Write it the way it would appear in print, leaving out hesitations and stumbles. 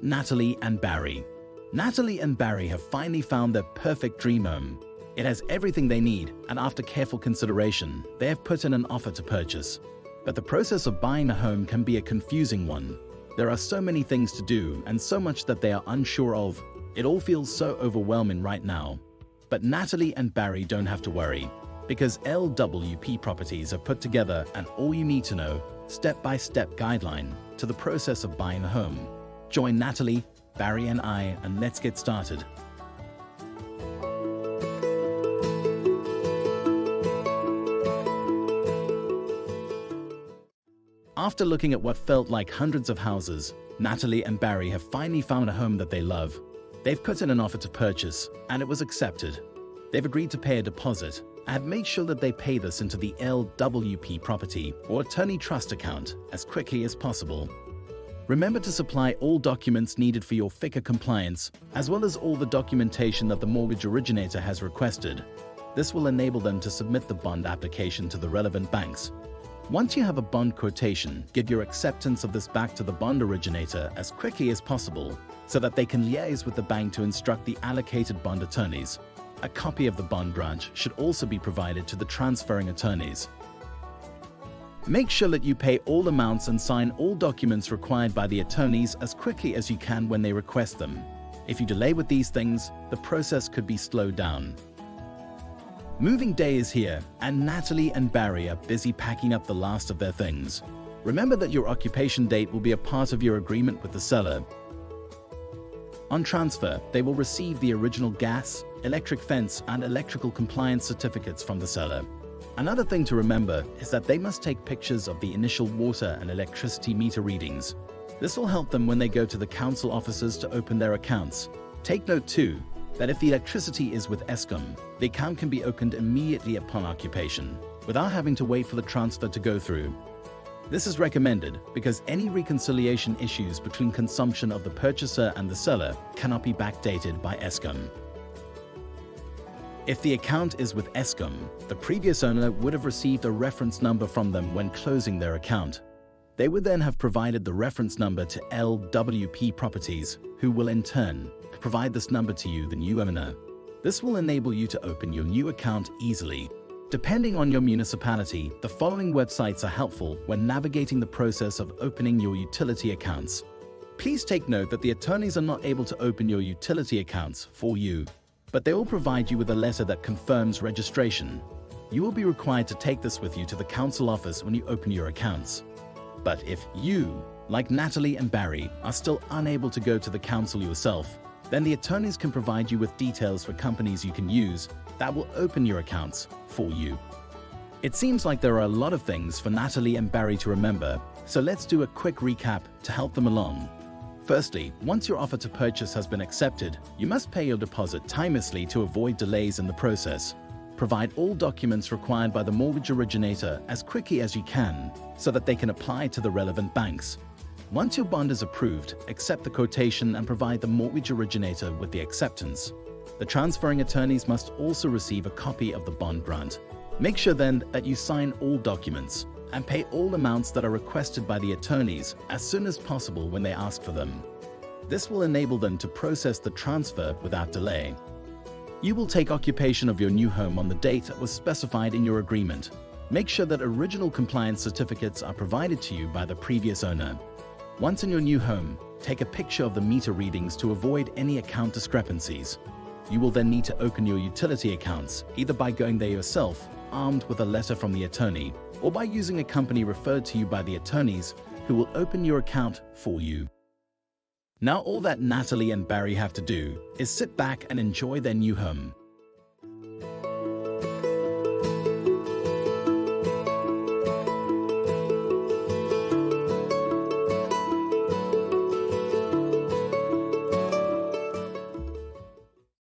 Meet Natalie and Barry. Natalie and Barry have finally found their perfect dream home. It has everything they need, and after careful consideration, they have put in an offer to purchase. But the process of buying a home can be a confusing one. There are so many things to do and so much that they are unsure of. It all feels so overwhelming right now. But Natalie and Barry don't have to worry, because LWP Properties have put together an all-you-need-to-know, step-by-step guideline to the process of buying a home. Join Natalie, Barry and I, and let's get started. After looking at what felt like hundreds of houses, Natalie and Barry have finally found a home that they love. They've put in an offer to purchase, and it was accepted. They've agreed to pay a deposit and have made sure that they pay this into the LWP property or attorney trust account as quickly as possible. Remember to supply all documents needed for your FICA compliance, as well as all the documentation that the mortgage originator has requested. This will enable them to submit the bond application to the relevant banks. Once you have a bond quotation, give your acceptance of this back to the bond originator as quickly as possible so that they can liaise with the bank to instruct the allocated bond attorneys. A copy of the bond grant should also be provided to the transferring attorneys. Make sure that you pay all amounts and sign all documents required by the attorneys as quickly as you can when they request them. If you delay with these things, the process could be slowed down. Moving day is here, and Natalie and Barry are busy packing up the last of their things. Remember that your occupation date will be a part of your agreement with the seller. On transfer, they will receive the original gas, electric fence, and electrical compliance certificates from the seller. Another thing to remember is that they must take pictures of the initial water and electricity meter readings. This will help them when they go to the council offices to open their accounts. Take note too, that if the electricity is with Eskom, the account can be opened immediately upon occupation, without having to wait for the transfer to go through. This is recommended because any reconciliation issues between consumption of the purchaser and the seller cannot be backdated by Eskom. If the account is with Eskom, the previous owner would have received a reference number from them when closing their account. They would then have provided the reference number to LWP Properties, who will in turn provide this number to you, the new owner. This will enable you to open your new account easily. Depending on your municipality, the following websites are helpful when navigating the process of opening your utility accounts. Please take note that the attorneys are not able to open your utility accounts for you, but they will provide you with a letter that confirms registration. You will be required to take this with you to the council office when you open your accounts. But if you, like Natalie and Barry, are still unable to go to the council yourself, then the attorneys can provide you with details for companies you can use that will open your accounts for you. It seems like there are a lot of things for Natalie and Barry to remember, so let's do a quick recap to help them along. Firstly, once your offer to purchase has been accepted, you must pay your deposit timelessly to avoid delays in the process. Provide all documents required by the mortgage originator as quickly as you can so that they can apply to the relevant banks. Once your bond is approved, accept the quotation and provide the mortgage originator with the acceptance. The transferring attorneys must also receive a copy of the bond grant. Make sure then that you sign all documents and pay all amounts that are requested by the attorneys as soon as possible when they ask for them. This will enable them to process the transfer without delay. You will take occupation of your new home on the date that was specified in your agreement. Make sure that original compliance certificates are provided to you by the previous owner. Once in your new home, take a picture of the meter readings to avoid any account discrepancies. You will then need to open your utility accounts, either by going there yourself, armed with a letter from the attorney, or by using a company referred to you by the attorneys who will open your account for you. Now all that Natalie and Barry have to do is sit back and enjoy their new home.